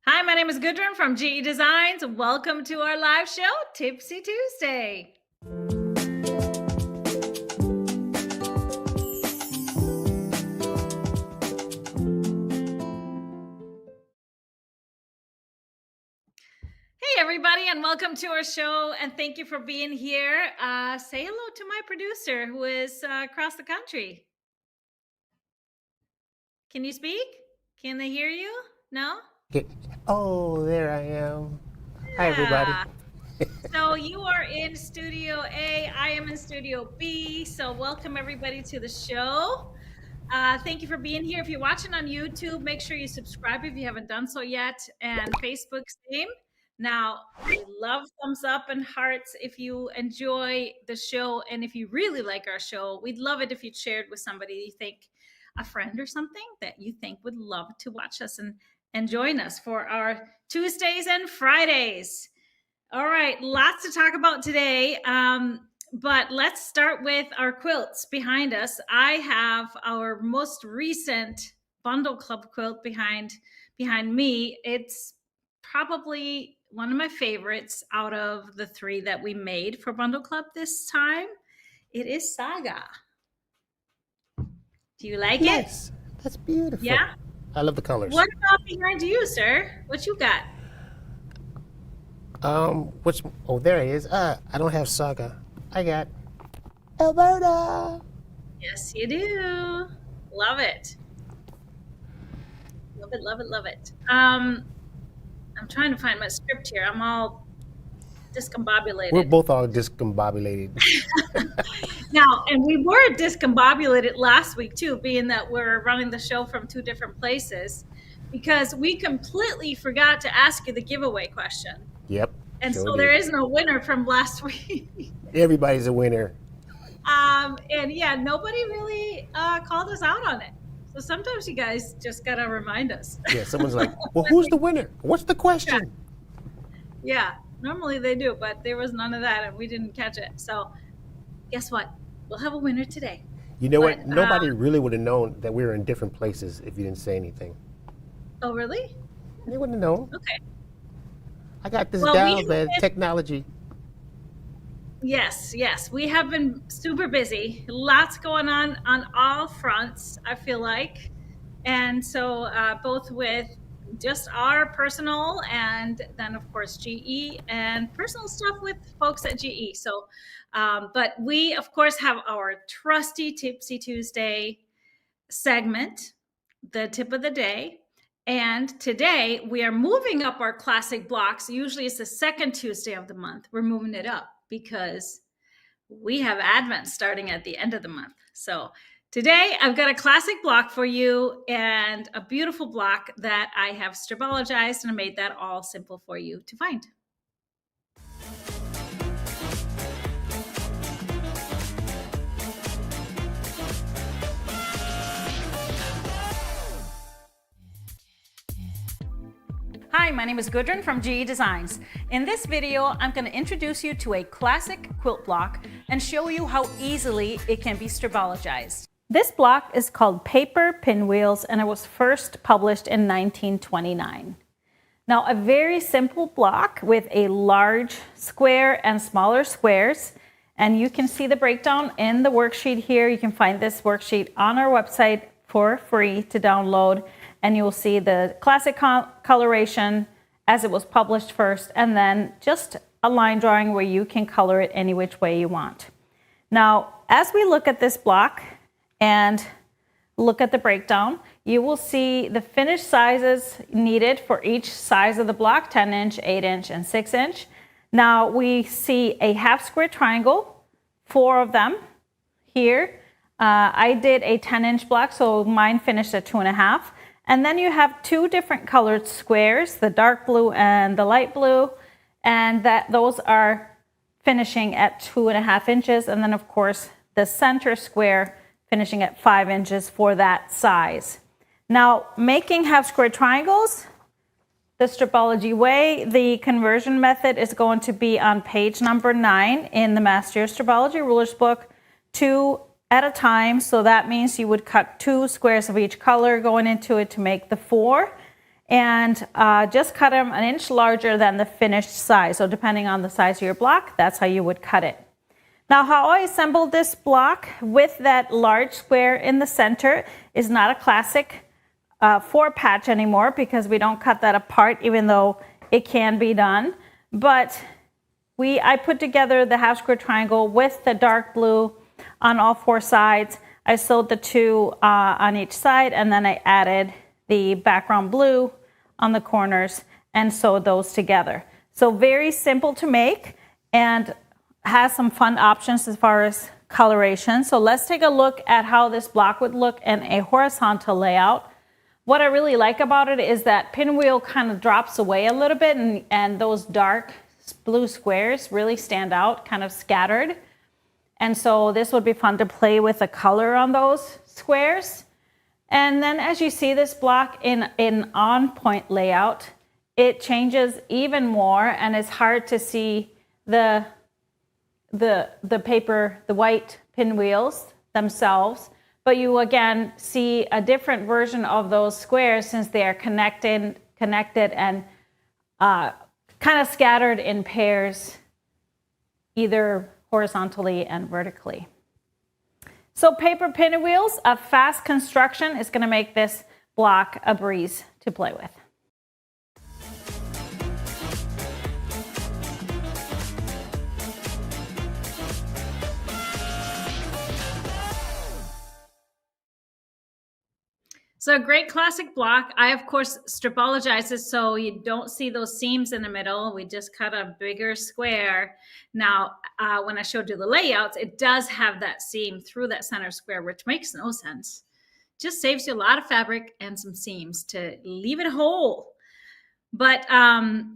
Hi, my name is Gudrun from GE Designs. Welcome to our live show, Tipsy Tuesday. Hey, everybody, and welcome to our show. And thank you for being here. Say hello to my producer who is across the country. Can you speak? Can they hear you? No? Oh, there I am. Hi, everybody. So you are in Studio A, I am in Studio B. So welcome everybody to the show. Thank you for being here. If you're watching on YouTube, make sure you subscribe if you haven't done so yet. And Facebook, same. Now, we love thumbs up and hearts if you enjoy the show. And if you really like our show, we'd love it if you shared with somebody you think, a friend or something that you think would love to watch us and join us for our Tuesdays and Fridays. All right, lots to talk about today. But let's start with our quilts behind us. I have our most recent Bundle Club quilt behind me. It's probably one of my favorites out of the three that we made for Bundle Club this time. It is Saga. Do you like it? Nice. That's beautiful. Yeah. I love the colors. What about behind you, sir? What you got? Which? Oh, there he is. I don't have Saga. I got Alberta. Yes, you do. Love it. Love it, love it, love it. I'm trying to find my script here. I'm all discombobulated. We're both all discombobulated. Now, and we were discombobulated last week too, being that we're running the show from two different places, because we completely forgot to ask you the giveaway question. Yep. And sure so did. there is no winner from last week. Everybody's a winner. And yeah, nobody really called us out on it. So sometimes you guys just gotta remind us. Yeah, someone's like, well, who's the winner? What's the question? Yeah, normally they do, but there was none of that and we didn't catch it. So guess what? We'll have a winner today. You know what? Nobody really would have known that we were in different places if you didn't say anything. Oh, really? They wouldn't have known. Okay. I got this down, man. Technology. Yes, yes. We have been super busy. Lots going on all fronts, I feel like. And so both with just our personal and then, of course, GE and personal stuff with folks at GE. So, but we, of course, have our trusty Tipsy Tuesday segment, the tip of the day. And today we are moving up our classic blocks. Usually it's the second Tuesday of the month. We're moving it up because we have Advent starting at the end of the month. So today I've got a classic block for you and a beautiful block that I have stripologized and I made that all simple for you to find. Hi, my name is Gudrun from GE Designs. In this video, I'm going to introduce you to a classic quilt block and show you how easily it can be stripologized. This block is called Paper Pinwheels and it was first published in 1929. Now, a very simple block with a large square and smaller squares. And you can see the breakdown in the worksheet here. You can find this worksheet on our website for free to download. And you'll see the classic coloration as it was published first, and then just a line drawing where you can color it any which way you want. Now, as we look at this block and look at the breakdown, you will see the finished sizes needed for each size of the block, 10-inch, 8-inch, and 6-inch. Now, we see a half square triangle, 4 of them here. I did a 10-inch block, so mine finished at 2.5. And then you have 2 different colored squares, the dark blue and the light blue, and those are finishing at 2.5 inches. And then, of course, the center square finishing at 5 inches for that size. Now, making half square triangles, the Stripology way, the conversion method is going to be on page number 9 in the Master of Stripology Ruler's Book, 2 at a time. So that means you would cut 2 squares of each color going into it to make the 4. and just cut them an inch larger than the finished size. So depending on the size of your block, that's how you would cut it. Now, how I assembled this block with that large square in the center is not a classic 4-patch anymore, because we don't cut that apart, even though it can be done. But I put together the half square triangle with the dark blue on all 4 sides. I sewed the 2 on each side, and then I added the background blue on the corners and sewed those together. So very simple to make, and has some fun options as far as coloration. So let's take a look at how this block would look in a horizontal layout. What I really like about it is that pinwheel kind of drops away a little bit, and those dark blue squares really stand out, kind of scattered. And so this would be fun to play with the color on those squares. And then as you see this block in on-point layout, it changes even more, and it's hard to see the paper, the white pinwheels themselves, but you again see a different version of those squares since they are connected and kind of scattered in pairs, either horizontally and vertically. So paper pinwheels, a fast construction, is going to make this block a breeze to play with. So a great classic block. I, of course, stripologized it so you don't see those seams in the middle. We just cut a bigger square. Now, when I showed you the layouts, it does have that seam through that center square, which makes no sense. Just saves you a lot of fabric and some seams to leave it whole. But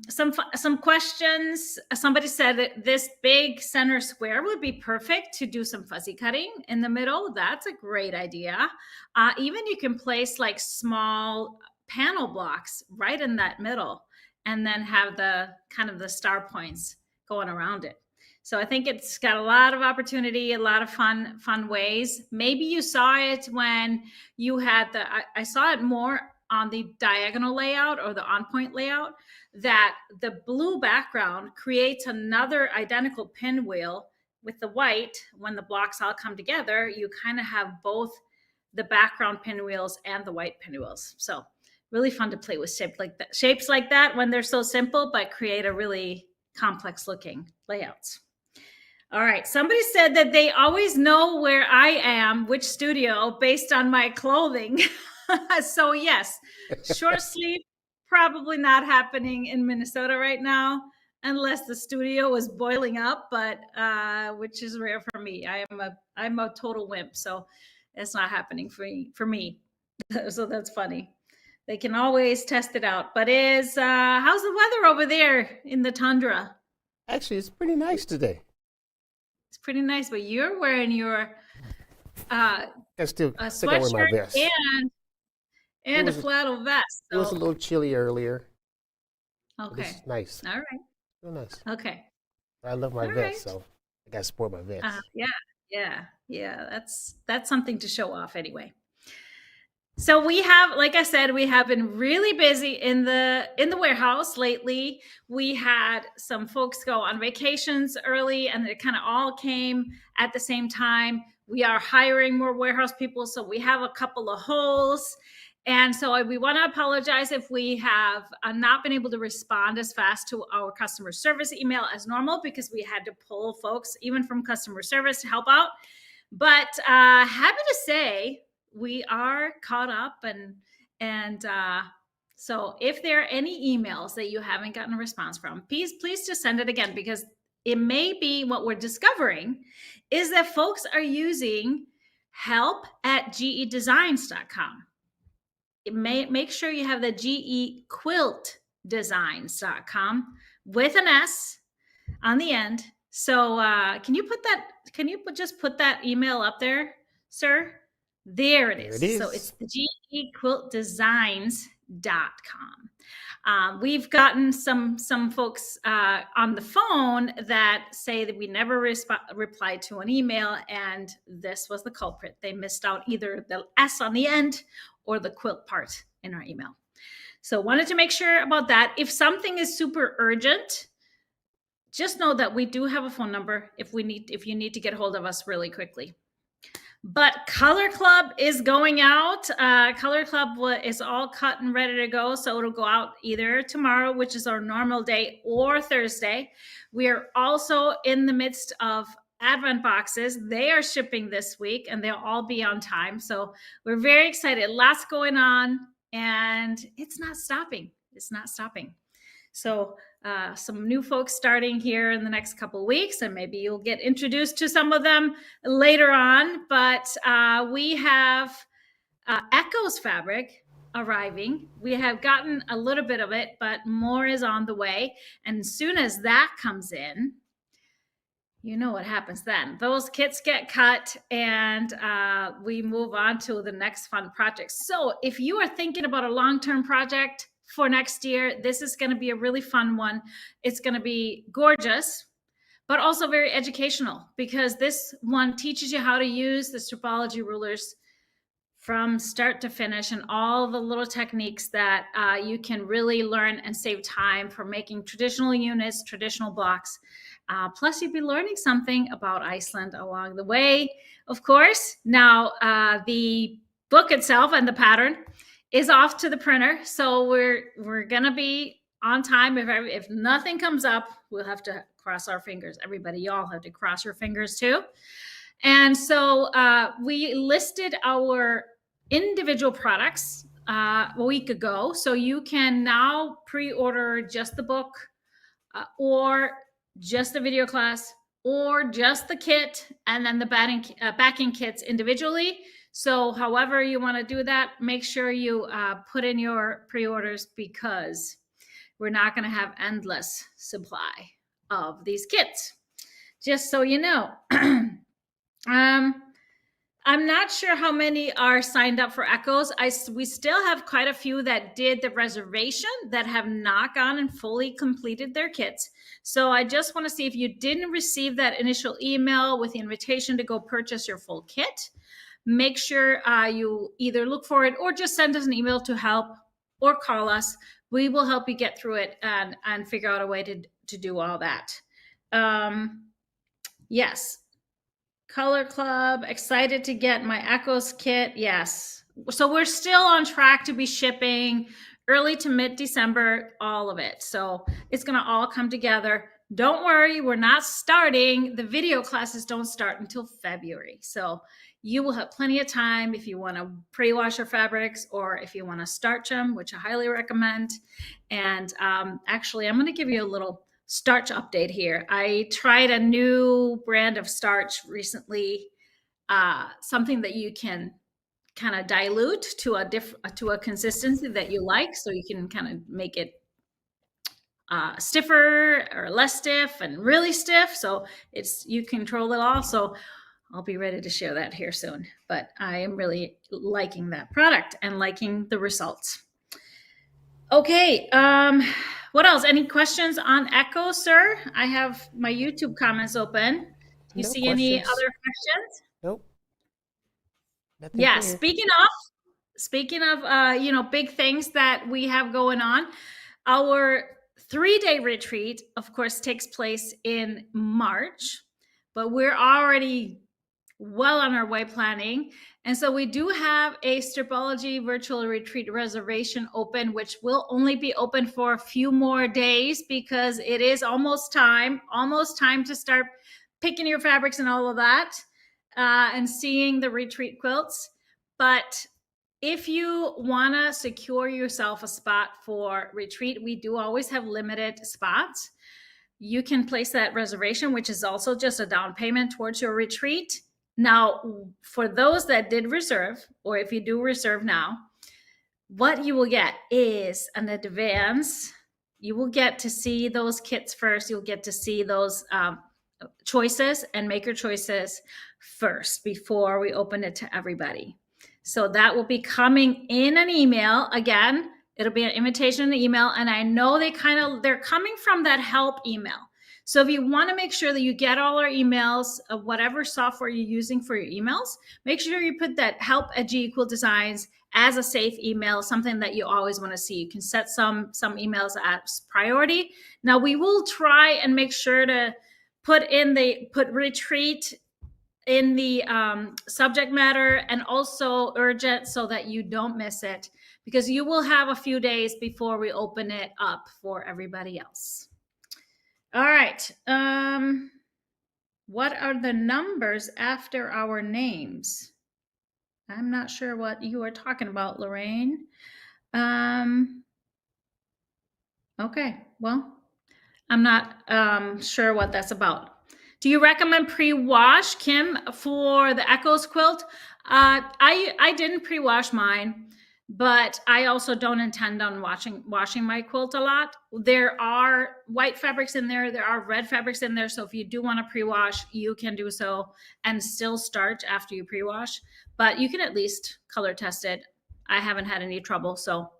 some questions. Somebody said that this big center square would be perfect to do some fuzzy cutting in the middle. That's a great idea. Even you can place like small panel blocks right in that middle, and then have the kind of the star points going around it. So I think it's got a lot of opportunity, a lot of fun ways. Maybe you saw it when you had I saw it more on the diagonal layout or the on-point layout, that the blue background creates another identical pinwheel with the white. When the blocks all come together, you kind of have both the background pinwheels and the white pinwheels. So really fun to play with shapes like that when they're so simple, but create a really complex looking layouts. All right. Somebody said that they always know where I am, which studio, based on my clothing. So yes, short sleeve, probably not happening in Minnesota right now, unless the studio is boiling up, but which is rare for me. I'm a total wimp, so it's not happening for me. So that's funny. They can always test it out. But how's the weather over there in the tundra? Actually, it's pretty nice today. It's pretty nice, but you're wearing your I still wear my sweatshirt vest. and a flannel vest. So. It was a little chilly earlier. Okay. It's nice. All right. Real nice. Okay. I love my vest, so I got to sport my vest. Yeah. That's something to show off anyway. So we have, like I said, we have been really busy in the warehouse lately. We had some folks go on vacations early, and it kind of all came at the same time. We are hiring more warehouse people, so we have a couple of holes. And so we want to apologize if we have not been able to respond as fast to our customer service email as normal, because we had to pull folks even from customer service to help out. But happy to say we are caught up, and so if there are any emails that you haven't gotten a response from, please just send it again, because it may be what we're discovering is that folks are using help@gedesigns.com. It may make sure you have the gequiltdesigns.com with an S on the end. So can you just put that email up there, sir? There it is. So it's the gequiltdesigns.com. We've gotten some folks on the phone that say that we never replied to an email, and this was the culprit. They missed out either the S on the end or the quilt part in our email. So wanted to make sure about that. If something is super urgent, just know that we do have a phone number if you need to get hold of us really quickly. But Color Club is going out. Color Club is all cut and ready to go. So it'll go out either tomorrow, which is our normal day, or Thursday. We are also in the midst of Advent boxes. They are shipping this week and they'll all be on time. So we're very excited. Lots going on and it's not stopping. It's not stopping. So some new folks starting here in the next couple of weeks, and maybe you'll get introduced to some of them later on. But we have Echo's fabric arriving. We have gotten a little bit of it, but more is on the way. And as soon as that comes in, you know what happens then. Those kits get cut and we move on to the next fun project. So if you are thinking about a long-term project for next year, this is going to be a really fun one. It's going to be gorgeous, but also very educational, because this one teaches you how to use the Stripology rulers from start to finish and all the little techniques that you can really learn and save time for making traditional units, traditional blocks. Plus, you'll be learning something about Iceland along the way, of course. Now, the book itself and the pattern is off to the printer, so we're gonna be on time. If nothing comes up, we'll have to cross our fingers. Everybody, y'all have to cross your fingers too. And so we listed our individual products a week ago, so you can now pre-order just the book or just the video class or just the kit, and then the backing kits individually. So however you want to do that, make sure you put in your pre-orders, because we're not going to have endless supply of these kits, just so you know. I'm not sure how many are signed up for Echoes. We still have quite a few that did the reservation that have not gone and fully completed their kits. So I just want to see, if you didn't receive that initial email with the invitation to go purchase your full kit, make sure you either look for it or just send us an email to help, or call us. We will help you get through it and figure out a way to do all that. Yes. Color Club, excited to get my Echoes kit. Yes. So we're still on track to be shipping early to mid-December, all of it. So it's going to all come together. Don't worry, we're not starting. The video classes don't start until February. So you will have plenty of time if you want to pre-wash your fabrics, or if you want to starch them, which I highly recommend. And actually, I'm going to give you a little starch update here. I tried a new brand of starch recently, something that you can kind of dilute to a consistency that you like, so you can kind of make it stiffer or less stiff and really stiff. So you control it all. So I'll be ready to share that here soon. But I am really liking that product and liking the results. Okay. What else? Any questions on Echo, sir? I have my YouTube comments open. Do you see any other questions? Nope. Nothing Yeah. here. Speaking of, big things that we have going on, our 3-day retreat, of course, takes place in March, but we're already well on our way planning. And so we do have a Stripology virtual retreat reservation open, which will only be open for a few more days, because it is almost time to start picking your fabrics and all of that, and seeing the retreat quilts. But if you want to secure yourself a spot for retreat, we do always have limited spots. You can place that reservation, which is also just a down payment towards your retreat. Now, for those that did reserve, or if you do reserve now, what you will get is an advance. You will get to see those kits first. You'll get to see those choices and make your choices first before we open it to everybody. So that will be coming in an email. Again, it'll be an invitation in the email. And I know they're coming from that help email. So if you want to make sure that you get all our emails of whatever software you're using for your emails, make sure you put that help at GE Designs as a safe email, something that you always want to see. You can set some emails as priority. Now we will try and make sure to put retreat in the subject matter and also urgent so that you don't miss it, because you will have a few days before we open it up for everybody else. All right. What are the numbers after our names? I'm not sure what you are talking about, Lorraine. Okay, well, I'm not sure what that's about. Do you recommend pre-wash, Kim, for the Echoes quilt? I didn't pre-wash mine, but I also don't intend on washing my quilt a lot. There are white fabrics in there. There are red fabrics in there. So if you do want to pre-wash, you can do so and still starch after you pre-wash. But you can at least color test it. I haven't had any trouble. So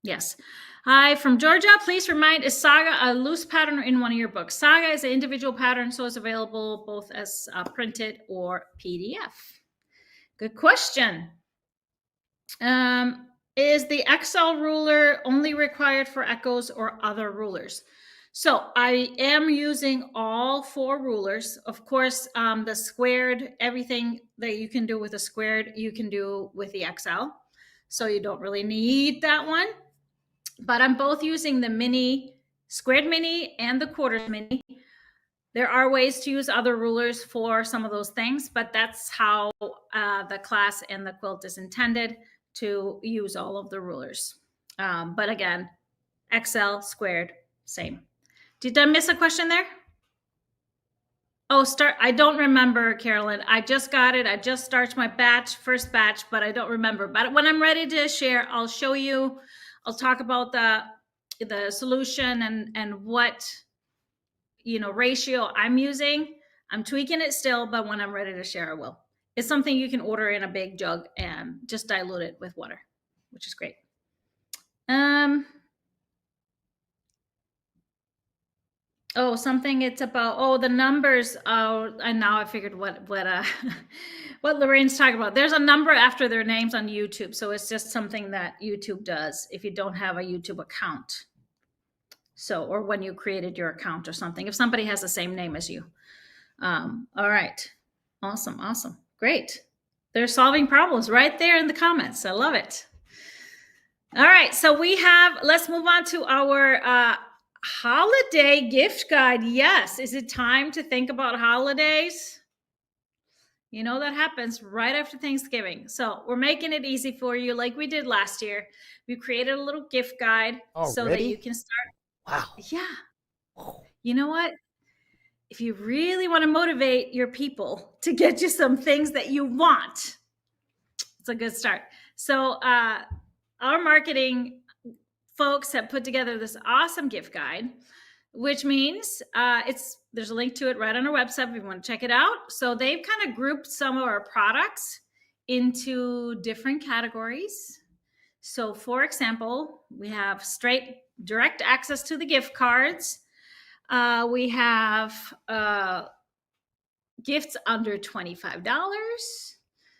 yes. Hi, from Georgia. Please remind, is Saga a loose pattern in one of your books? Saga is an individual pattern, so it's available both as printed or PDF. Good question. Is the XL ruler only required for Echoes or other rulers? So I am using all 4 rulers. Of course, the squared, everything that you can do with a squared, you can do with the XL. So you don't really need that one. But I'm both using the mini, squared mini and the quarters mini. There are ways to use other rulers for some of those things, but that's how the class and the quilt is intended, to use all of the rulers. But again, XL, squared, same. Did I miss a question there? Oh, I don't remember, Carolyn. I just got it. I just started my first batch, but I don't remember. But when I'm ready to share, I'll show you. I'll talk about the solution and what ratio I'm using. I'm tweaking it still, but when I'm ready to share, I will. It's something you can order in a big jug and just dilute it with water, which is great. Oh, something it's about, the numbers. Oh, and now I figured what what Lorraine's talking about. There's a number after their names on YouTube. So it's just something that YouTube does if you don't have a YouTube account. So, or when you created your account or something, if somebody has the same name as you. All right. Awesome. Great. They're solving problems right there in the comments. I love it. All right. So let's move on to our holiday gift guide. Yes. Is it time to think about holidays? That happens right after Thanksgiving. So we're making it easy for you like we did last year. We created a little gift guide so that you can start. Wow. Yeah. Oh. You know what? If you really want to motivate your people to get you some things that you want, it's a good start. So our marketing folks have put together this awesome gift guide, which means there's a link to it right on our website if you want to check it out. So they've kind of grouped some of our products into different categories. So for example, we have straight direct access to the gift cards. We have gifts under $25.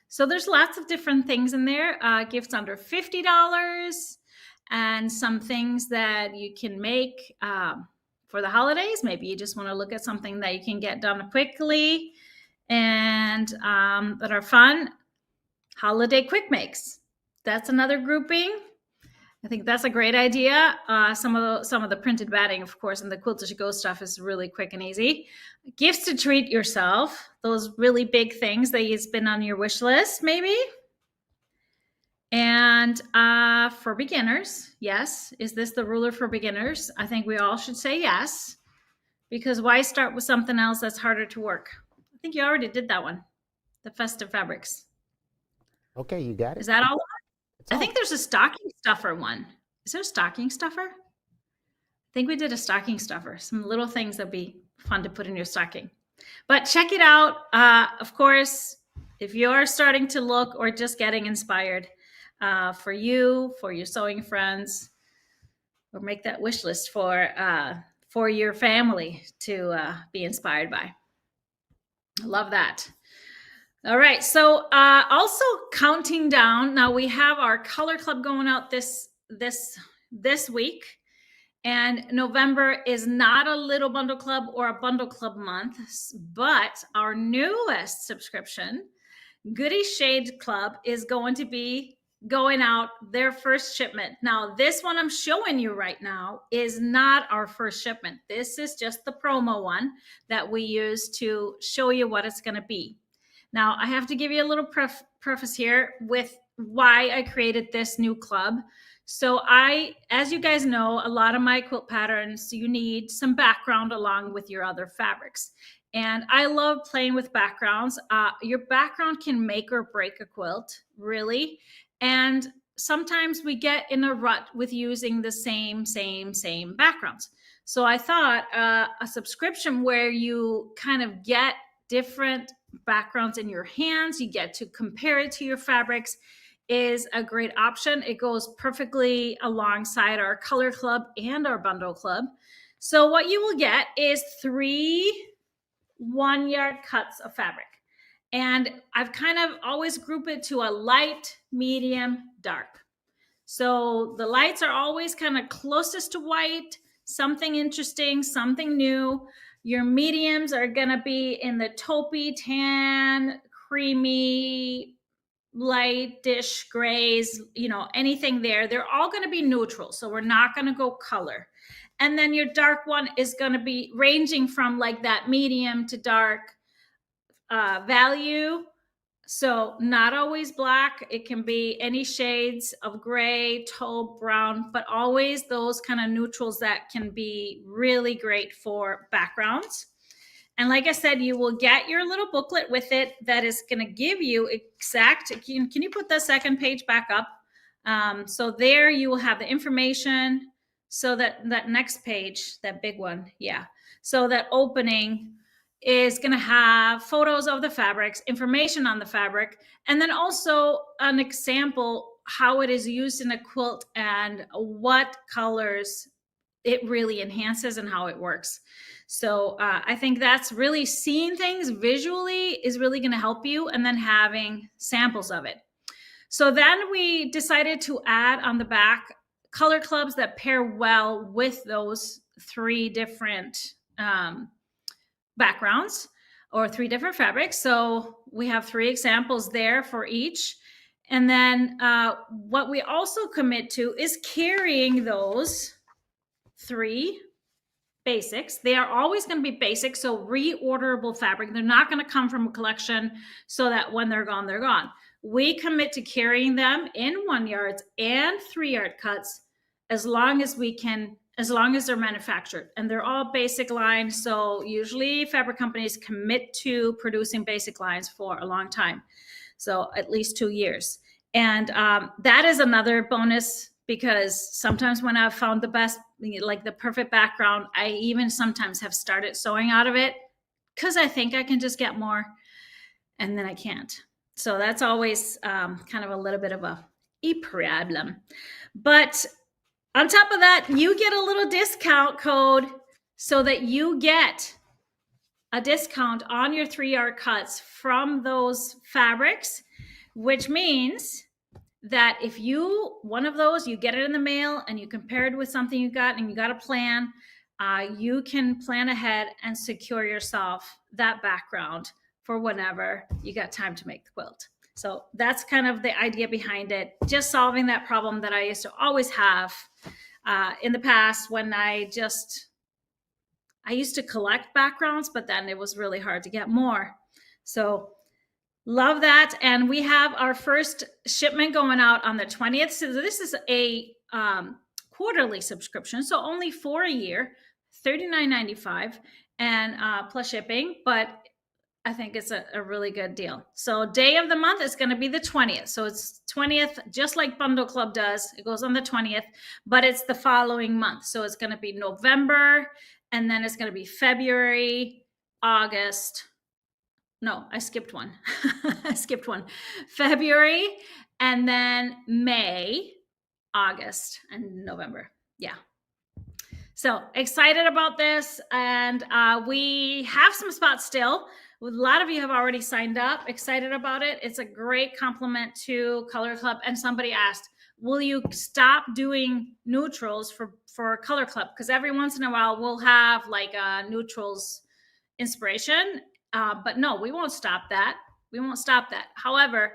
So there's lots of different things in there. Gifts under $50 and some things that you can make for the holidays. Maybe you just want to look at something that you can get done quickly and that are fun. Holiday quick makes. That's another grouping. I think that's a great idea. Some of the printed batting, of course, and the Quilt As You Go stuff is really quick and easy. Gifts to treat yourself. Those really big things that you've been on your wish list, maybe. And for beginners, yes. Is this the ruler for beginners? I think we all should say yes. Because why start with something else that's harder to work? I think you already did that one. The festive fabrics. Okay, you got it. Is that all? I think there's a stocking stuffer one. Is there a stocking stuffer? I think we did a stocking stuffer. Some little things that'd be fun to put in your stocking. But check it out. Of course, if you're starting to look or just getting inspired for you, for your sewing friends, or make that wish list for your family to be inspired by. I love that. All right, so also counting down. Now we have our color club going out this week, and November is not a Little Bundle Club or a Bundle Club month, but our newest subscription, Goody Shade Club, is going to be going out their first shipment. Now, this one I'm showing you right now is not our first shipment. This is just the promo one that we use to show you what it's going to be. Now, I have to give you a little preface here with why I created this new club. So as you guys know, a lot of my quilt patterns, you need some background along with your other fabrics. And I love playing with backgrounds. Your background can make or break a quilt, really. And sometimes we get in a rut with using the same backgrounds. So I thought a subscription where you kind of get different backgrounds in your hands, you get to compare it to your fabrics, is a great option. It goes perfectly alongside our color club and our bundle club. So what you will get is 3 1-yard cuts of fabric. And I've kind of always grouped it to a light, medium, dark. So the lights are always kind of closest to white, something interesting, something new. Your mediums are going to be in the taupey, tan, creamy, lightish grays, anything there. They're all going to be neutral. So we're not going to go color. And then your dark one is going to be ranging from like that medium to dark value. So not always black. It can be any shades of gray, taupe, brown, but always those kind of neutrals that can be really great for backgrounds. And like I said, you will get your little booklet with it that is going to give you exact, can you put the second page back up? So there you will have the information. So that next page, that big one, yeah. So that opening is going to have photos of the fabrics, information on the fabric, and then also an example how it is used in a quilt and what colors it really enhances and how it works. So I think that's really, seeing things visually is really going to help you, and then having samples of it. So then we decided to add on the back color clubs that pair well with those 3 different backgrounds or 3 different fabrics. So we have 3 examples there for each. And then what we also commit to is carrying those 3 basics. They are always going to be basic, so reorderable fabric. They're not going to come from a collection so that when they're gone, they're gone. We commit to carrying them in 1 yards and 3-yard cuts as long as we can, as long as they're manufactured. And they're all basic lines. So usually fabric companies commit to producing basic lines for a long time. So at least 2 years. And that is another bonus, because sometimes when I've found the best, like the perfect background, I even sometimes have started sewing out of it because I think I can just get more, and then I can't. So that's always kind of a little bit of a problem. But on top of that, you get a little discount code so that you get a discount on your 3-yard cuts from those fabrics, which means that if one of those, you get it in the mail and you compare it with something you got and you got a plan, you can plan ahead and secure yourself that background for whenever you got time to make the quilt. So that's kind of the idea behind it, just solving that problem that I used to always have in the past when I used to collect backgrounds, but then it was really hard to get more. So love that. And we have our first shipment going out on the 20th. So this is a quarterly subscription, so only for a year, $39.95 and plus shipping, but I think it's a really good deal. So day of the month is going to be the 20th. So it's 20th, just like Bundle Club does. It goes on the 20th, but it's the following month. So it's going to be November, and then it's going to be February, August. No, I skipped one. I skipped one. February, and then May, August, and November. Yeah. So excited about this. And we have some spots still. A lot of you have already signed up, excited about it. It's a great compliment to Color Club. And somebody asked, will you stop doing neutrals for Color Club? Because every once in a while we'll have like a neutrals inspiration. But no, we won't stop that. We won't stop that. However,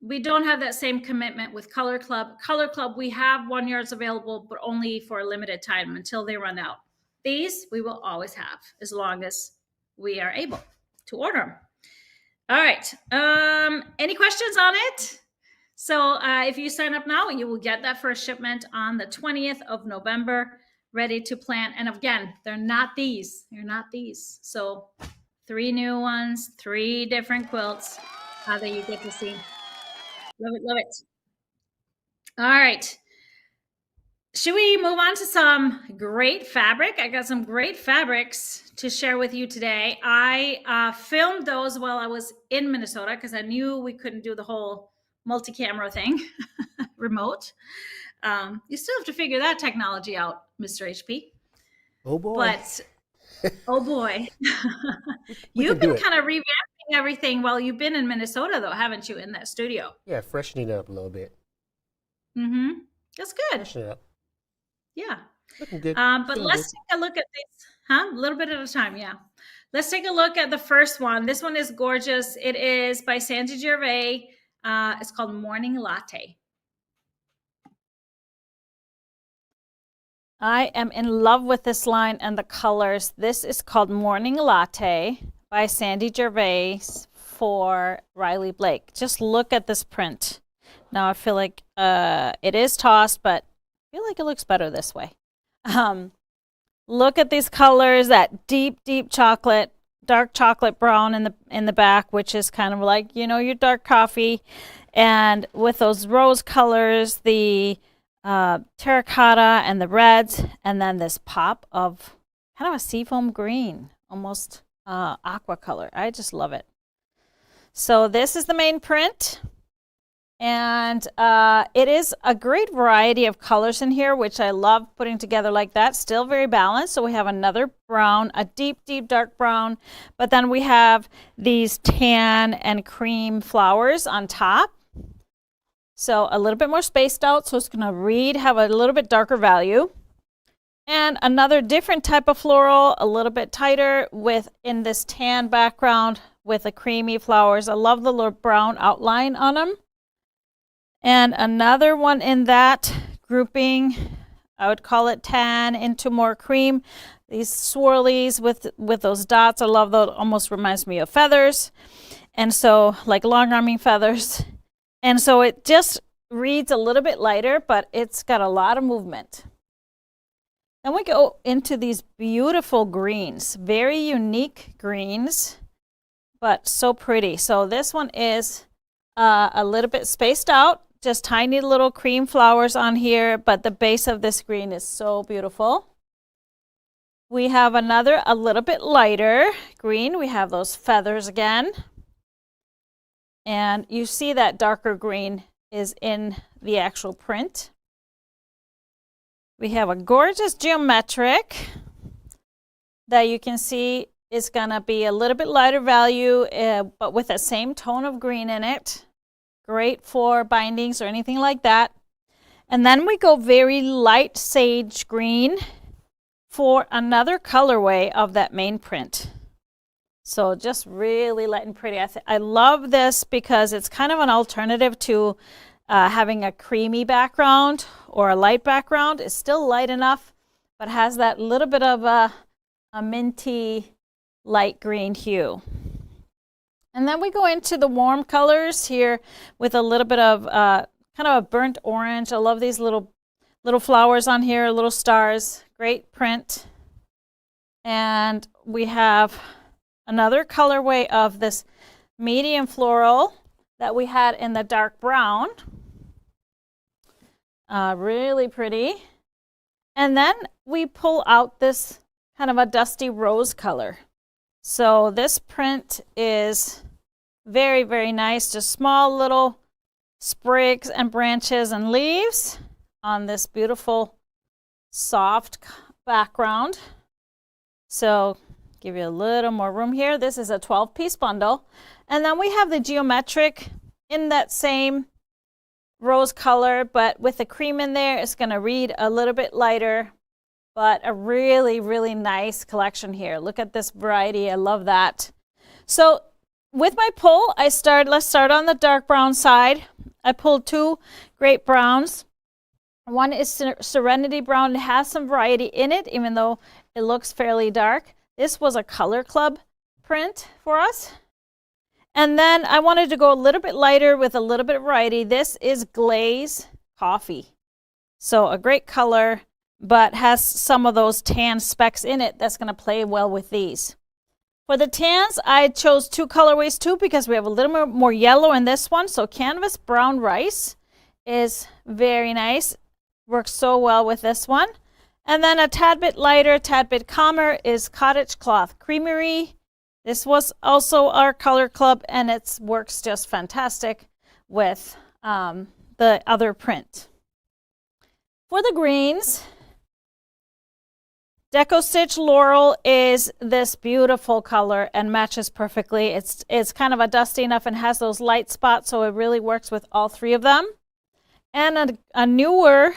we don't have that same commitment with Color Club. Color Club, we have 1 yards available, but only for a limited time until they run out. These we will always have as long as we are able to order them. All right. Any questions on it? So if you sign up now, you will get that first shipment on the 20th of November, ready to plant. And again, they're not these. They're not these. So 3 new ones, 3 different quilts that you get to see. Love it, love it. All right. Should we move on to some great fabric? I got some great fabrics to share with you today. I filmed those while I was in Minnesota because I knew we couldn't do the whole multi-camera thing remote. You still have to figure that technology out, Mr. HP. Oh boy. But oh boy. You've been kind of revamping everything while you've been in Minnesota though, haven't you, in that studio? Yeah, freshening it up a little bit. Mm-hmm. That's good. Freshen it up. Yeah. Looking good. But let's take a look at this, a little bit at a time, yeah. Let's take a look at the first one. This one is gorgeous. It is by Sandy Gervais. It's called Morning Latte. I am in love with this line and the colors. This is called Morning Latte by Sandy Gervais for Riley Blake. Just look at this print. Now I feel like it is tossed, but I feel like it looks better this way. Look at these colors, that deep, deep chocolate, dark chocolate brown in the back, which is kind of like, you know, your dark coffee. And with those rose colors, the terracotta and the reds, and then this pop of kind of a seafoam green, almost aqua color. I just love it. So this is the main print. And it is a great variety of colors in here, which I love putting together like that. Still very balanced. So we have another brown, a deep, deep dark brown, but then we have these tan and cream flowers on top. So a little bit more spaced out. So it's going to have a little bit darker value. And another different type of floral, a little bit tighter in this tan background with the creamy flowers. I love the little brown outline on them. And another one in that grouping, I would call it tan into more cream. These swirlies with those dots, I love those. Almost reminds me of feathers. And so like long-arming feathers. And so it just reads a little bit lighter, but it's got a lot of movement. Then we go into these beautiful greens, very unique greens, but so pretty. So this one is a little bit spaced out. Just tiny little cream flowers on here, but the base of this green is so beautiful. We have another, a little bit lighter green. We have those feathers again. And you see that darker green is in the actual print. We have a gorgeous geometric that you can see is gonna be a little bit lighter value, but with the same tone of green in it. Great for bindings or anything like that. And then we go very light sage green for another colorway of that main print. So just really light and pretty. I love this because it's kind of an alternative to having a creamy background or a light background. It's still light enough, but has that little bit of a minty light green hue. And then we go into the warm colors here with a little bit of kind of a burnt orange. I love these little flowers on here, little stars. Great print. And we have another colorway of this medium floral that we had in the dark brown. Really pretty. And then we pull out this kind of a dusty rose color. So this print is very, very nice. Just small little sprigs and branches and leaves on this beautiful soft background. So give you a little more room here. This is a 12-piece bundle. And then we have the geometric in that same rose color, but with the cream in there, it's going to read a little bit lighter, but a really, really nice collection here. Look at this variety. I love that. So with my pull, let's start on the dark brown side. I pulled 2 great browns. One is Serenity Brown. It has some variety in it, even though it looks fairly dark. This was a Color Club print for us. And then I wanted to go a little bit lighter with a little bit of variety. This is Glaze Coffee. So a great color, but has some of those tan specks in it that's going to play well with these. For the tans, I chose 2 colorways too because we have a little more yellow in this one. So Canvas Brown Rice is very nice. Works so well with this one. And then a tad bit lighter, tad bit calmer is Cottage Cloth Creamery. This was also our Color Club, and it works just fantastic with the other print. For the greens, Deco Stitch Laurel is this beautiful color and matches perfectly. It's kind of a dusty enough and has those light spots, so it really works with all 3 of them. And a newer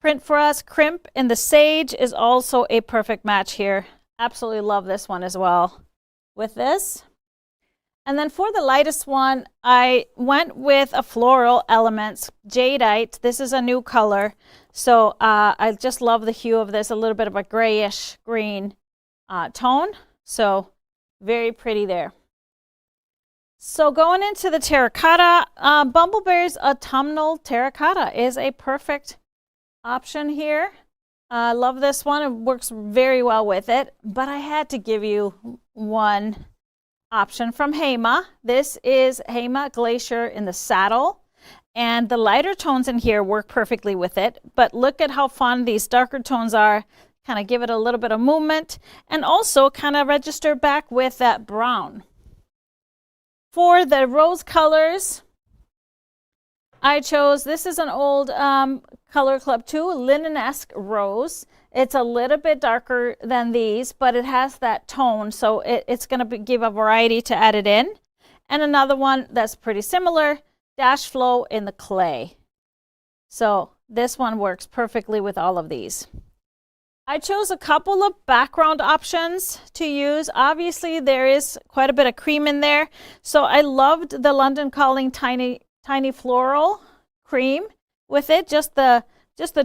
print for us, Crimp in the Sage, is also a perfect match here. Absolutely love this one as well with this. And then for the lightest one, I went with a Floral Elements Jadeite. This is a new color. So I just love the hue of this, a little bit of a grayish green tone. So very pretty there. So going into the terracotta, Bumbleberry's Autumnal Terracotta is a perfect option here. I love this one. It works very well with it, but I had to give you one option from Heima. This is Heima Glacier in the Saddle, and the lighter tones in here work perfectly with it, but look at how fun these darker tones are. Kind of give it a little bit of movement and also kind of register back with that brown. For the rose colors, I chose, this is an old Color Club 2 Linen-esque Rose. It's a little bit darker than these, but it has that tone, so it's going to give a variety to add it in. And another one that's pretty similar, Dash Flow in the Clay. So this one works perfectly with all of these. I chose a couple of background options to use. Obviously, there is quite a bit of cream in there, so I loved the London Calling Tiny Floral cream with it. Just the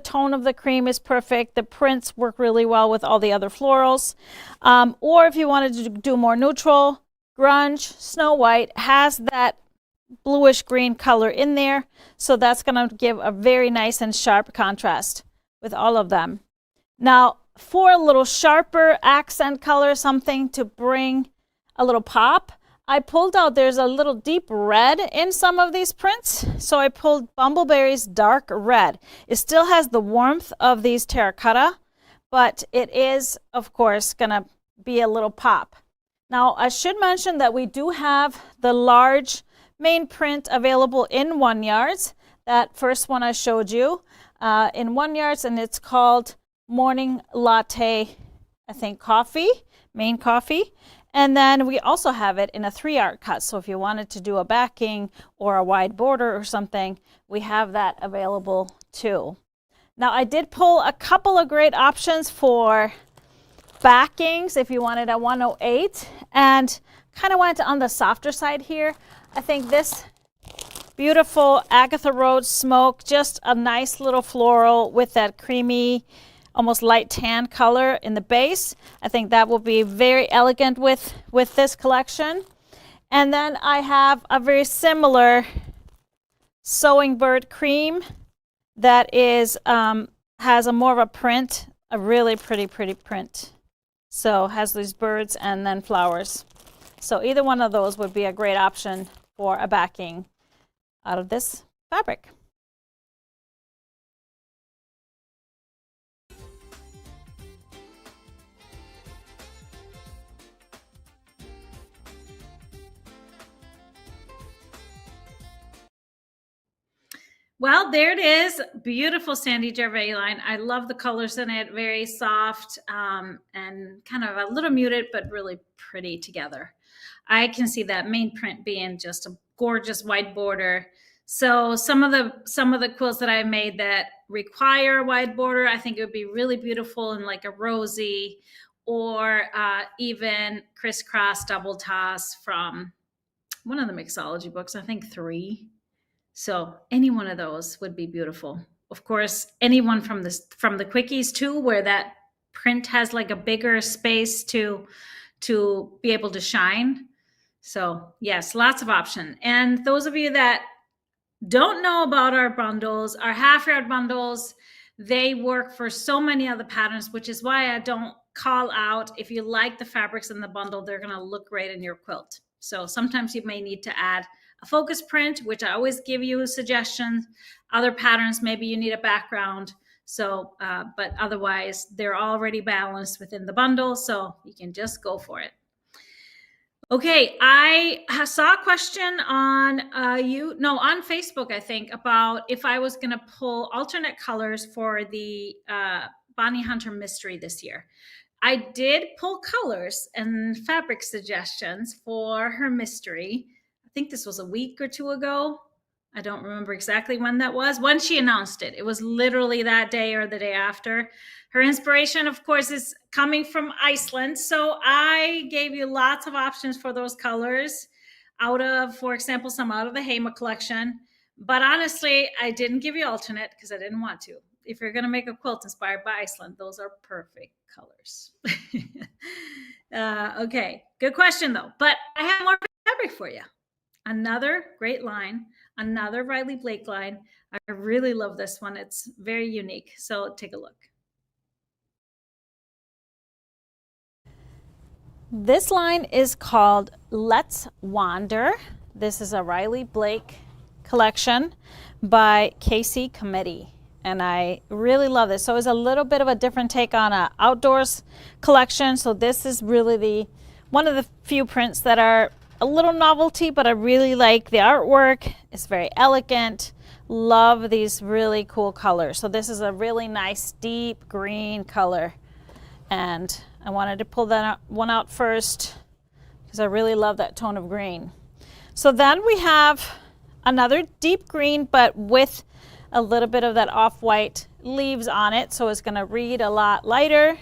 tone of the cream is perfect. The prints work really well with all the other florals. Or if you wanted to do more neutral, Grunge Snow White has that bluish green color in there. So that's going to give a very nice and sharp contrast with all of them. Now, for a little sharper accent color, something to bring a little pop, I pulled out, there's a little deep red in some of these prints. So I pulled Bumbleberry's Dark Red. It still has the warmth of these terracotta, but it is, of course, going to be a little pop. Now, I should mention that we do have the large main print available in 1 yards. That first one I showed you in 1 yards, and it's called Morning Latte, I think, coffee, main coffee. And then we also have it in a 3-yard cut. So if you wanted to do a backing or a wide border or something, we have that available too. Now I did pull a couple of great options for backings if you wanted a 108, and kind of went on the softer side here. I think this beautiful Agatha Rhodes Smoke, just a nice little floral with that creamy, almost light tan color in the base. I think that will be very elegant with this collection. And then I have a very similar Sewing Bird Cream that is has a more of a print, a really pretty print. So has these birds and then flowers. So either one of those would be a great option for a backing out of this fabric. Well, there it is. Beautiful Sandy Gervais line. I love the colors in it. Very soft and kind of a little muted, but really pretty together. I can see that main print being just a gorgeous white border. So some of the quilts that I made that require a wide border, I think it would be really beautiful in like a rosy or even crisscross double toss from one of the mixology books. I think 3. So any one of those would be beautiful. Of course, anyone from the quickies too, where that print has like a bigger space to be able to shine. So yes, lots of option. And those of you that don't know about our bundles, our half yard bundles, they work for so many other patterns, which is why I don't call out if you like the fabrics in the bundle, they're going to look great in your quilt. So sometimes you may need to add a focus print, which I always give you suggestions. Other patterns, maybe you need a background. So, but otherwise they're already balanced within the bundle. So you can just go for it. Okay, I saw a question on on Facebook, I think, about if I was going to pull alternate colors for the Bonnie Hunter mystery this year. I did pull colors and fabric suggestions for her mystery. I think this was a week or 2 ago. I don't remember exactly when that was. When she announced it, it was literally that day or the day after. Her inspiration, of course, is coming from Iceland. So I gave you lots of options for those colors out of, for example, some out of the Heima collection. But honestly, I didn't give you alternate because I didn't want to. If you're going to make a quilt inspired by Iceland, those are perfect colors. Okay, good question though. But I have more fabric for you. Another great line, another Riley Blake line. I really love this one. It's very unique. So take a look. This line is called Let's Wander. This is a Riley Blake collection by Casey Cometti. And I really love this. So it's a little bit of a different take on an outdoors collection. So this is really one of the few prints that are a little novelty, but I really like the artwork. It's very elegant. Love these really cool colors. So this is a really nice deep green color. And I wanted to pull that one out first because I really love that tone of green. So then we have another deep green, but with a little bit of that off-white leaves on it. So it's going to read a lot lighter.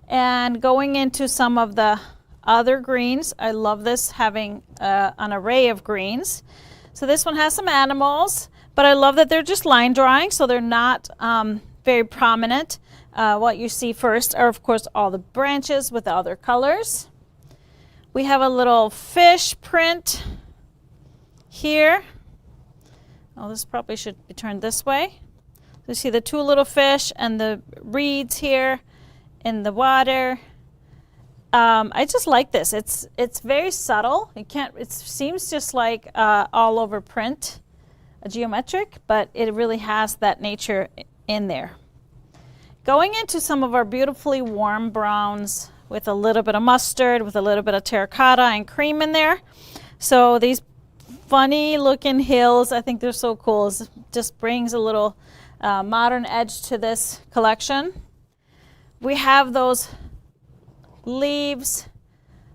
And going into some of the other greens, I love this having an array of greens. So this one has some animals, but I love that they're just line drawing, so they're not very prominent. What you see first are, of course, all the branches with the other colors. We have a little fish print here. Oh, this probably should be turned this way. You see the 2 little fish and the reeds here in the water. I just like this. It's very subtle. It seems just like all over print, a geometric, but it really has that nature in there. Going into some of our beautifully warm browns with a little bit of mustard, with a little bit of terracotta and cream in there. So these funny looking hills, I think they're so cool. It just brings a little modern edge to this collection. We have those leaves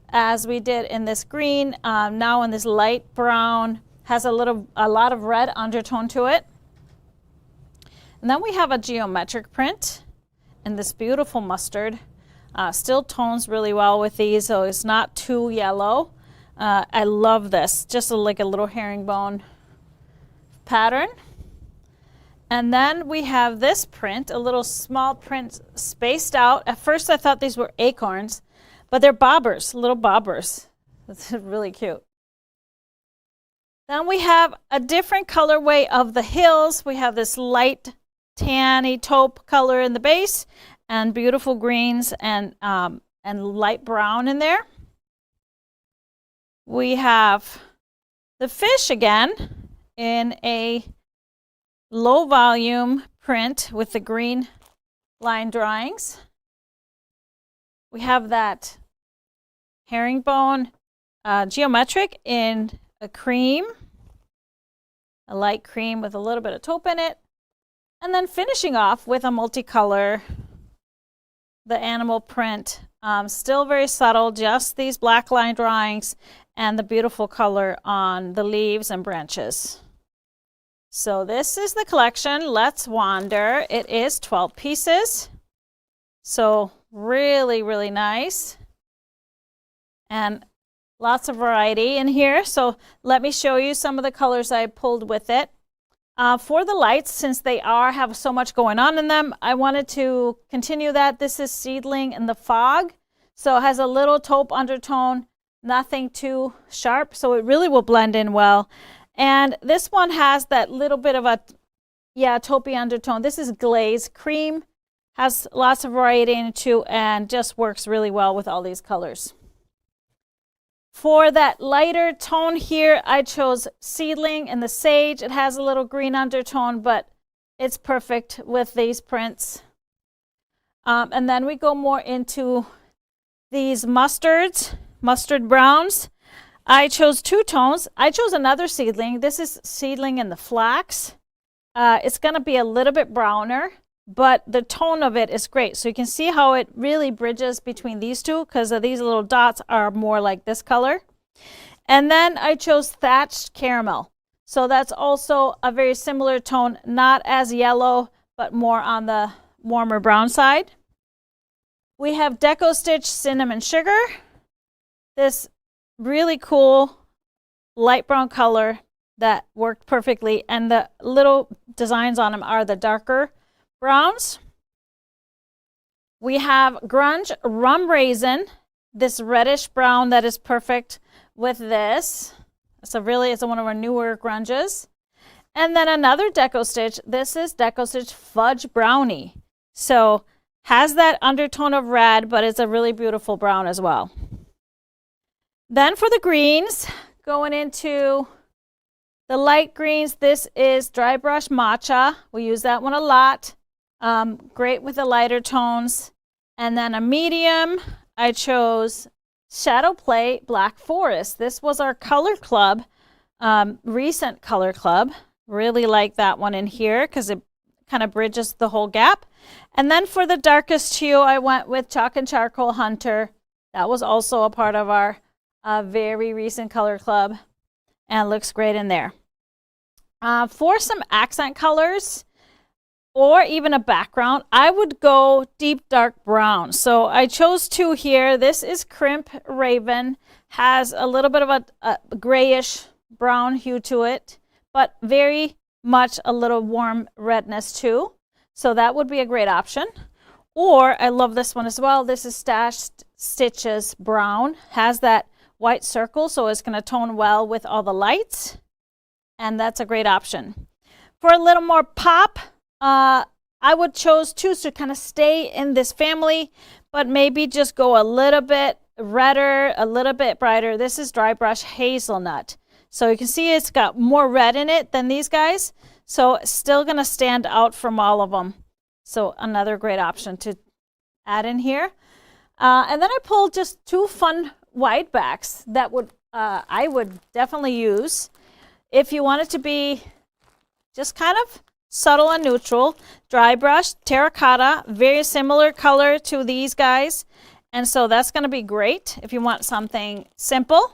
as we did in this green, now in this light brown, has a lot of red undertone to it. And then we have a geometric print in this beautiful mustard. Still tones really well with these, so it's not too yellow. I love this, just like a little herringbone pattern. And then we have this print, a little small print spaced out. At first I thought these were acorns, but they're bobbers, little bobbers. That's really cute. Then we have a different colorway of the hills. We have this light tanny taupe color in the base and beautiful greens and light brown in there. We have the fish again in a low volume print with the green line drawings. We have that herringbone geometric in a cream a light cream with a little bit of taupe in it. And then finishing off with a multicolor, the animal print. Still very subtle, just these black line drawings and the beautiful color on the leaves and branches. So this is the collection, Let's Wander. It is 12 pieces. So really, really nice. And lots of variety in here. So let me show you some of the colors I pulled with it. For the lights, since they have so much going on in them, I wanted to continue that. This is Seedling in the Fog. So it has a little taupe undertone, nothing too sharp, so it really will blend in well. And this one has that little bit of a, taupey undertone. This is Glaze Cream, has lots of variety in it too, and just works really well with all these colors. For that lighter tone here, I chose Seedling in the Sage. It has a little green undertone, but it's perfect with these prints. And then we go more into these mustard browns. I chose two tones. I chose another Seedling. This is Seedling in the Flax. It's going to be a little bit browner, but the tone of it is great. So you can see how it really bridges between these two, because these little dots are more like this color. And then I chose Thatched Caramel. So that's also a very similar tone, not as yellow, but more on the warmer brown side. We have Deco Stitch Cinnamon Sugar. This really cool light brown color that worked perfectly, and the little designs on them are the darker browns. We have Grunge Rum Raisin, this reddish brown that is perfect with this. So really it's one of our newer grunges. And then another Deco Stitch. This is Deco Stitch Fudge Brownie. So has that undertone of red, but it's a really beautiful brown as well. Then for the greens, going into the light greens, this is Dry Brush Matcha. We use that one a lot. Great with the lighter tones. And then a medium, I chose Shadow Play Black Forest. This was our color club, recent color club. Really like that one in here because it kind of bridges the whole gap. And then for the darkest hue, I went with Chalk and Charcoal Hunter. That was also a part of our very recent color club and looks great in there. For some accent colors or even a background, I would go deep dark brown. So I chose two here. This is Crimp Raven, has a little bit of a grayish brown hue to it, but very much a little warm redness too. So that would be a great option. Or I love this one as well. This is Stashed Stitches Brown, has that white circle, so it's going to tone well with all the lights, and that's a great option. For a little more pop, I would choose two to kind of stay in this family, but maybe just go a little bit redder, a little bit brighter. This is Dry Brush Hazelnut. So you can see it's got more red in it than these guys, so it's still going to stand out from all of them. So another great option to add in here. And then I pulled just two fun wide backs that I would definitely use if you want it to be just kind of subtle and neutral. Dry Brush Terracotta, very similar color to these guys, and so that's going to be great if you want something simple,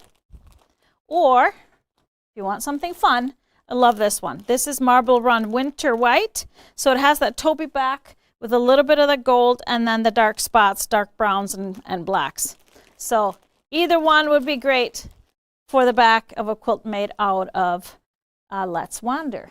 or if you want something fun. I love this one. This is Marble Run Winter White, so it has that taupey back with a little bit of the gold and then the dark spots, dark browns and blacks. So either one would be great for the back of a quilt made out of Let's Wander.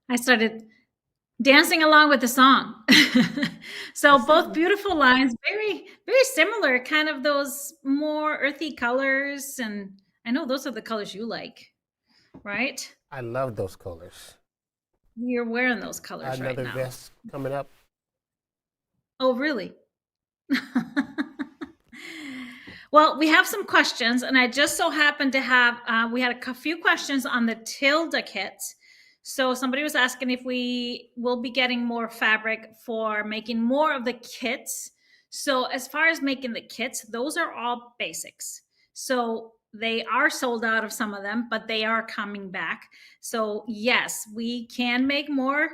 I started dancing along with the song. So both beautiful lines, very, very similar, kind of those more earthy colors. And I know those are the colors you like, right? I love those colors. You're wearing those colors right now. Another vest coming up. Oh, really? Well, we have some questions, and I just so happened to have, we had a few questions on the Tilda kits. So somebody was asking if we will be getting more fabric for making more of the kits. So as far as making the kits, those are all basics. So they are sold out of some of them, but they are coming back. So yes, we can make more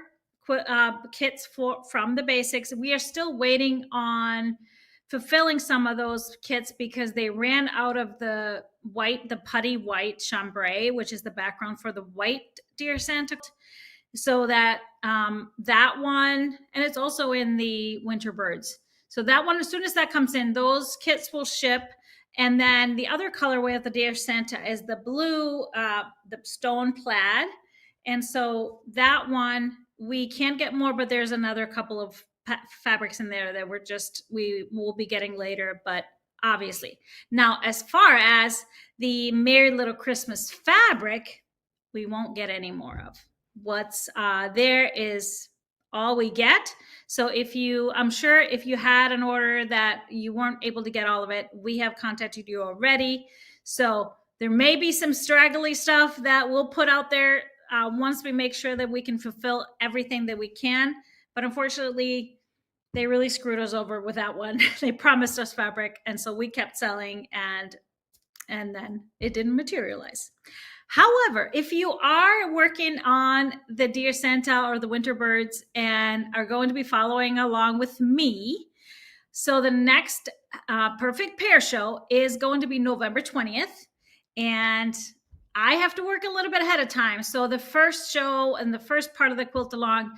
kits from the basics. We are still waiting on fulfilling some of those kits because they ran out of the putty white chambray, which is the background for the white Dear Santa. So that that one, and it's also in the winter birds. So that one, as soon as that comes in, those kits will ship. And then the other colorway of the Dear Santa is the blue, the stone plaid. And so that one, we can get more, but there's another couple of fabrics in there that we will be getting later, but obviously. Now, as far as the Merry Little Christmas fabric, we won't get any more of. What's there is all we get. So I'm sure if you had an order that you weren't able to get all of it, we have contacted you already. So there may be some straggly stuff that we'll put out there once we make sure that we can fulfill everything that we can. But unfortunately, they really screwed us over with that one. They promised us fabric, and so we kept selling, and then it didn't materialize. However, if you are working on the Dear Santa or the Winter Birds and are going to be following along with me, so the next Perfect Pair show is going to be November 20th. And I have to work a little bit ahead of time. So the first show and the first part of the quilt along,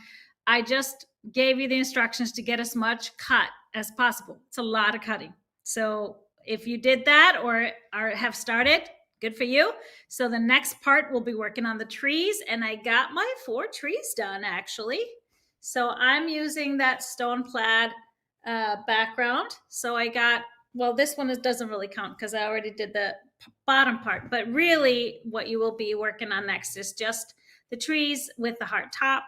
I just gave you the instructions to get as much cut as possible. It's a lot of cutting. So if you did that or have started, good for you. So the next part we'll be working on the trees, and I got my 4 trees done actually. So I'm using that stone plaid background. So I got, well, this one doesn't really count because I already did the bottom part, but really what you will be working on next is just the trees with the heart top.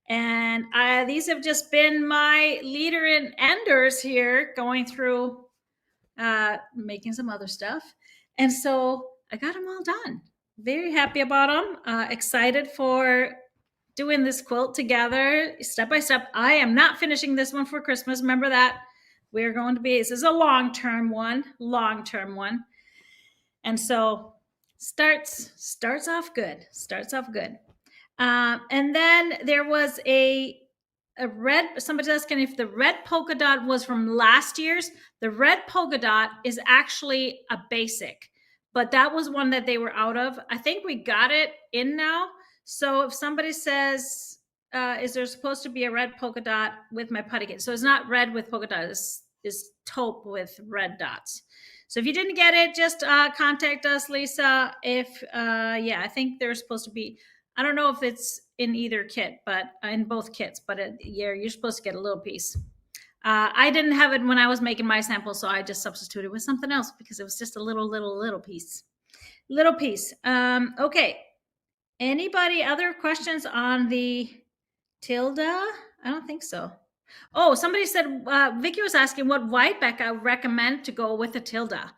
And these have just been my leader and enders here, going through making some other stuff. And so I got them all done. Very happy about them. Excited for doing this quilt together step by step. I am not finishing this one for Christmas. Remember that. We're going to be, this is a long-term one. And so starts off good. And then there was a red, somebody's asking if the red polka dot was from last year's. The red polka dot is actually a basic, but that was one that they were out of. I think we got it in now. So if somebody says, is there supposed to be a red polka dot with my putty kit? So it's not red with polka dots, it's taupe with red dots. So if you didn't get it, just contact us, Lisa. If, yeah, I think there's supposed to be, I don't know if it's in either kit, but in both kits, but yeah, you're supposed to get a little piece. I didn't have it when I was making my sample, so I just substituted with something else because it was just a little piece. Okay. Anybody other questions on the Tilda? I don't think so. Oh, somebody said, Vicky was asking what white back I recommend to go with the Tilda.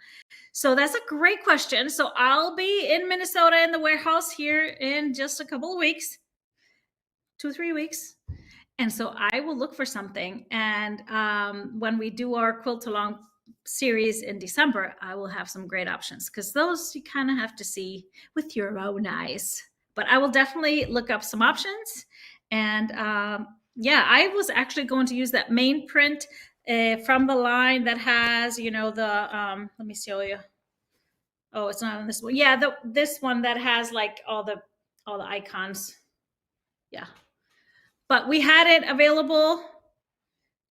So that's a great question. So I'll be in Minnesota in the warehouse here in just a couple of weeks, 2-3 weeks. And so I will look for something. And when we do our quilt along series in December, I will have some great options because those you kind of have to see with your own eyes. But I will definitely look up some options. And yeah, I was actually going to use that main print from the line that has, you know, the, let me show you. Oh, it's not on this one. Yeah, this one that has like all the icons. Yeah. But we had it available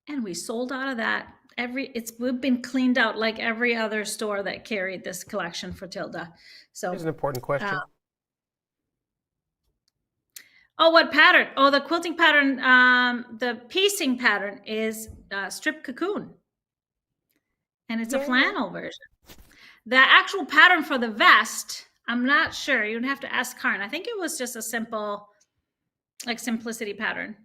and we sold out of that. We've been cleaned out like every other store that carried this collection for Tilda. So here's an important question. Oh, what pattern? Oh, the quilting pattern, the piecing pattern is strip cocoon. And it's a flannel version. The actual pattern for the vest, I'm not sure. You'd have to ask Karin. I think it was just a simple, like simplicity pattern.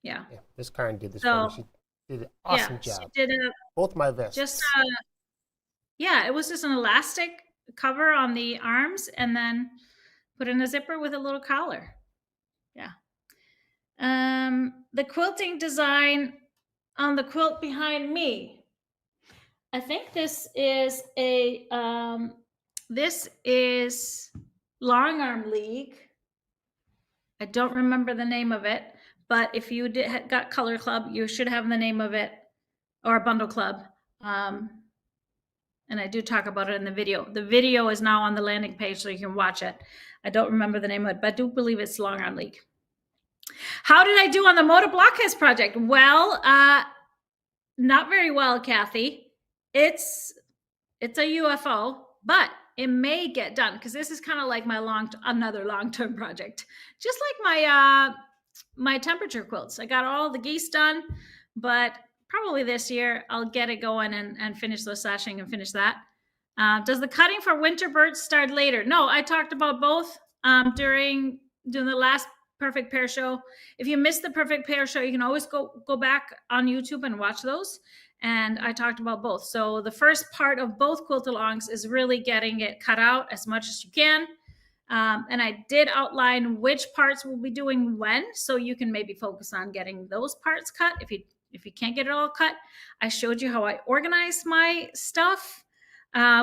Yeah. This Karin did this for me. She did an awesome job. She did both my vests. Yeah, it was just an elastic cover on the arms and then put in a zipper with a little collar. Yeah. The quilting design on the quilt behind me. I think this is Long Arm League. I don't remember the name of it, but if you got Color Club, you should have the name of it, or Bundle Club. And I do talk about it in the video. The video is now on the landing page, so you can watch it. I don't remember the name of it, but I do believe it's Long Arm League. How did I do on the Moda Blockheads project? Well, not very well, Kathy. It's a UFO, but it may get done because this is kind of like my another long-term project. Just like my temperature quilts. I got all the geese done, but probably this year I'll get it going and finish the sashing and finish that. Does the cutting for winter birds start later? No, I talked about both during the last Perfect Pair show. If you missed the Perfect Pair show, you can always go back on YouTube and watch those. And I talked about both. So the first part of both quilt-alongs is really getting it cut out as much as you can. And I did outline which parts we'll be doing when, so you can maybe focus on getting those parts cut. If you can't get it all cut, I showed you how I organize my stuff,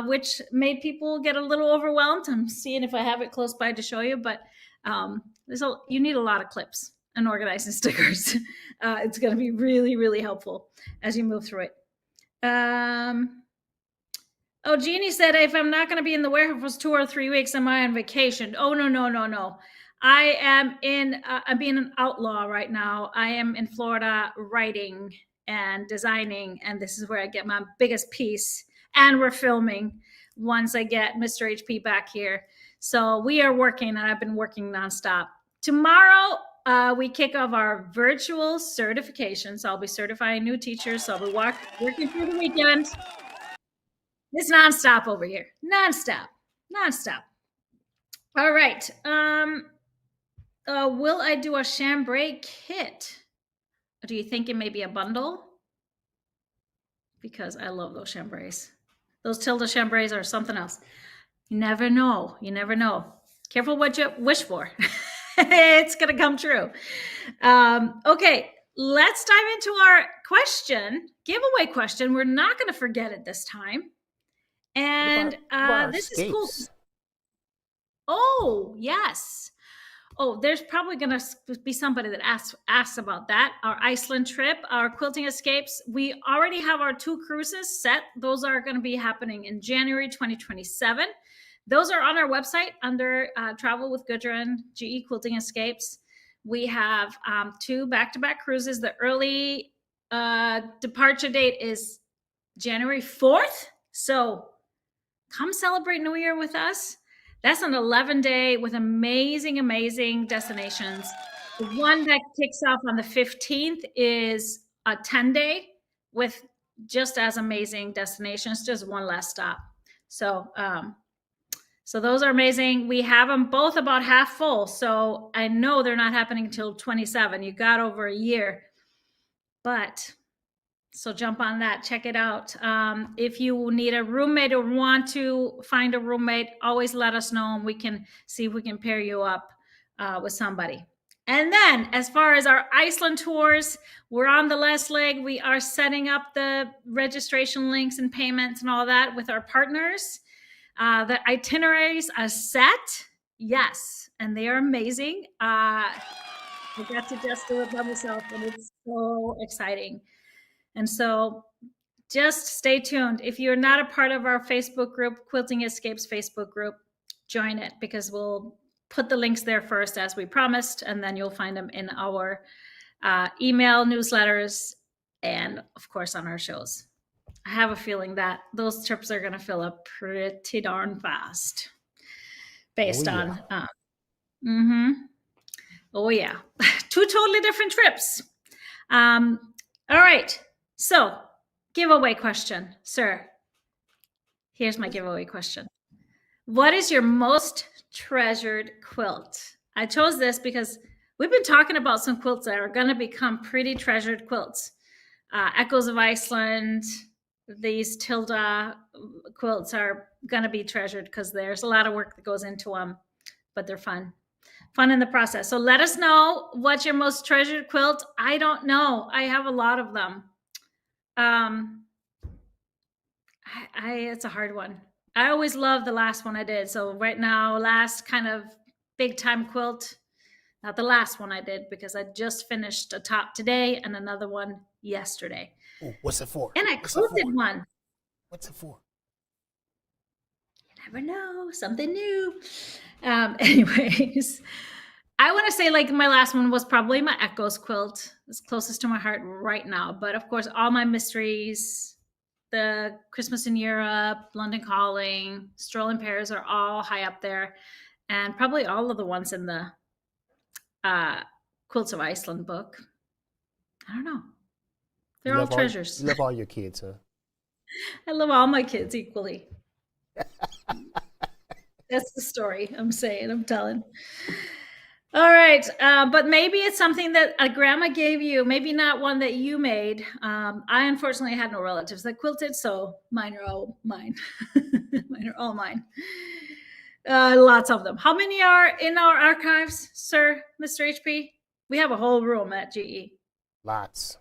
which made people get a little overwhelmed. I'm seeing if I have it close by to show you, but you need a lot of clips and organizing stickers. It's going to be really, really helpful as you move through it. Oh, Jeannie said, if I'm not going to be in the warehouse for 2 or 3 weeks, am I on vacation? Oh, no. I am I'm being an outlaw right now. I am in Florida writing and designing, and this is where I get my biggest piece. And we're filming once I get Mr. HP back here. So we are working, and I've been working nonstop. Tomorrow, we kick off our virtual certification. So I'll be certifying new teachers. So I'll be working through the weekend. It's nonstop over here. Nonstop. All right. Will I do a chambray kit? Or do you think it may be a bundle? Because I love those chambrays. Those Tilda chambrays are something else. You never know. Careful what you wish for. It's going to come true. Okay, let's dive into our giveaway question. We're not going to forget it this time. And this is cool. Oh, yes. Oh, there's probably going to be somebody that asks about that. Our Iceland trip, our Quilting Escapes. We already have our 2 cruises set. Those are going to be happening in January 2027. Those are on our website under Travel with Gudrun, GE Quilting Escapes. We have 2 back-to-back cruises. The early departure date is January 4th. So come celebrate New Year with us. That's an 11-day with amazing destinations. The one that kicks off on the 15th is a 10-day with just as amazing destinations, just one last stop. So those are amazing. We have them both about half full. So I know they're not happening until 27. You got over a year. So jump on that, check it out. If you need a roommate or want to find a roommate, always let us know and we can see if we can pair you up with somebody. And then as far as our Iceland tours, we're on the last leg. We are setting up the registration links and payments and all that with our partners. The itineraries are set. Yes, and they are amazing. I got to just do it by myself and it's so exciting. And so just stay tuned. If you're not a part of our Facebook group, Quilting Escapes Facebook group, join it because we'll put the links there first as we promised, and then you'll find them in our email newsletters and, of course, on our shows. I have a feeling that those trips are going to fill up pretty darn fast based on. Oh, yeah. 2 totally different trips. All right. So, giveaway question, sir. Here's my giveaway question. What is your most treasured quilt? I chose this because we've been talking about some quilts that are going to become pretty treasured quilts. Echoes of Iceland, these Tilda quilts are going to be treasured because there's a lot of work that goes into them, but they're fun. fun in the process. So let us know what's your most treasured quilt. I don't know. I have a lot of them. It's a hard one. I always love the last one I did. So right now, last kind of big time quilt, not the last one I did because I just finished a top today and another one yesterday. Ooh, what's it for? And I quilted one. What's it for? You never know, something new. Anyways, I want to say like my last one was probably my Echoes quilt. It's closest to my heart right now. But of course, all my mysteries, the Christmas in Europe, London Calling, Stroll in Paris are all high up there. And probably all of the ones in the Quilts of Iceland book. I don't know. They're all treasures. You love all your kids, huh? I love all my kids equally. That's the story I'm telling. All right. But maybe it's something that a grandma gave you, maybe not one that you made. I unfortunately had no relatives that quilted, so mine are all mine. Mine are all mine. Lots of them. How many are in our archives, sir, Mr. HP? We have a whole room at GE. Lots.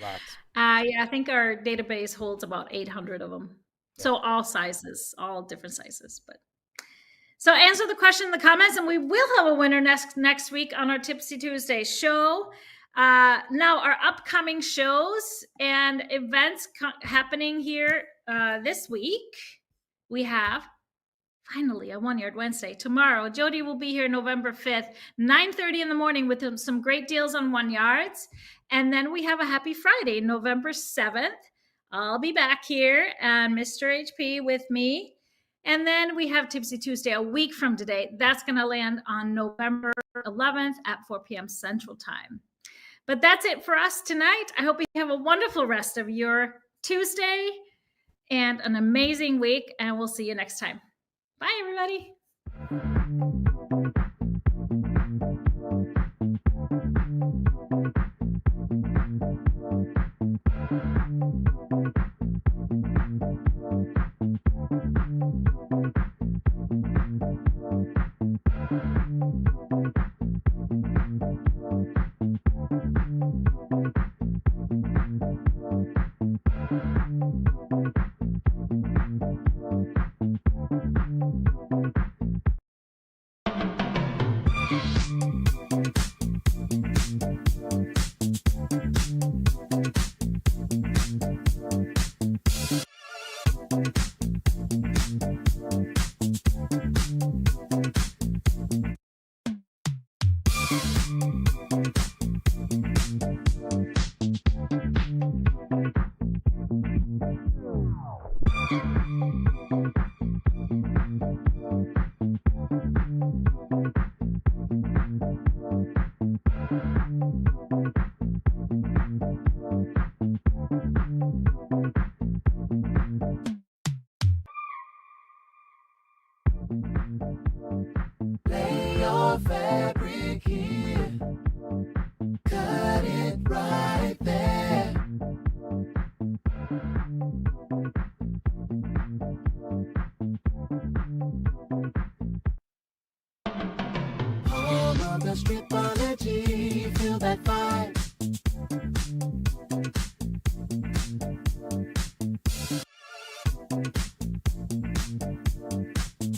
Lots. Yeah, I think our database holds about 800 of them. Yeah. So all sizes, all different sizes. But so answer the question in the comments, and we will have a winner next week on our Tipsy Tuesday show. Now, our upcoming shows and events happening here this week. We have finally a One-Yard Wednesday. Tomorrow, Jody will be here November 5th, 9:30 in the morning with some great deals on 1-yards. And then we have a Happy Friday, November 7th. I'll be back here and Mr. HP with me. And then we have Tipsy Tuesday a week from today. That's going to land on November 11th at 4 p.m. Central Time. But that's it for us tonight. I hope you have a wonderful rest of your Tuesday and an amazing week. And we'll see you next time. Bye, everybody. Lay your fabric here, cut it right there. Home of the Stripology, feel that vibe.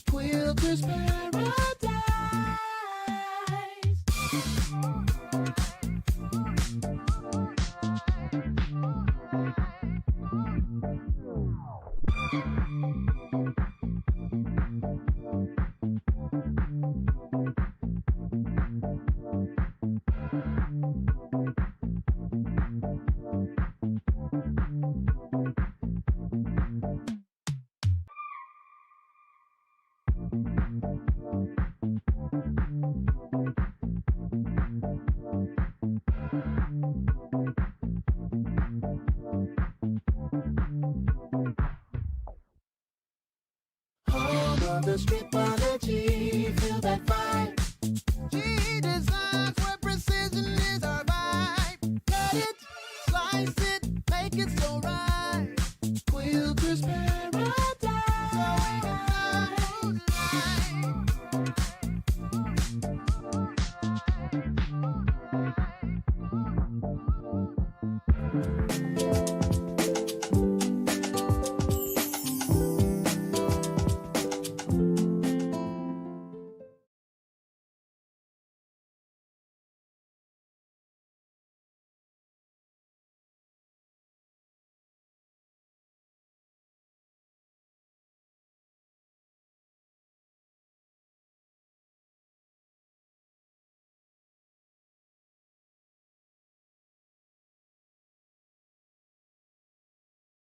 Quilter's Paradise. Home of the Stripology, feel that vibe. GEasy where precision is our vibe. Cut it, slice it, make it so right. Quilter's Paradise.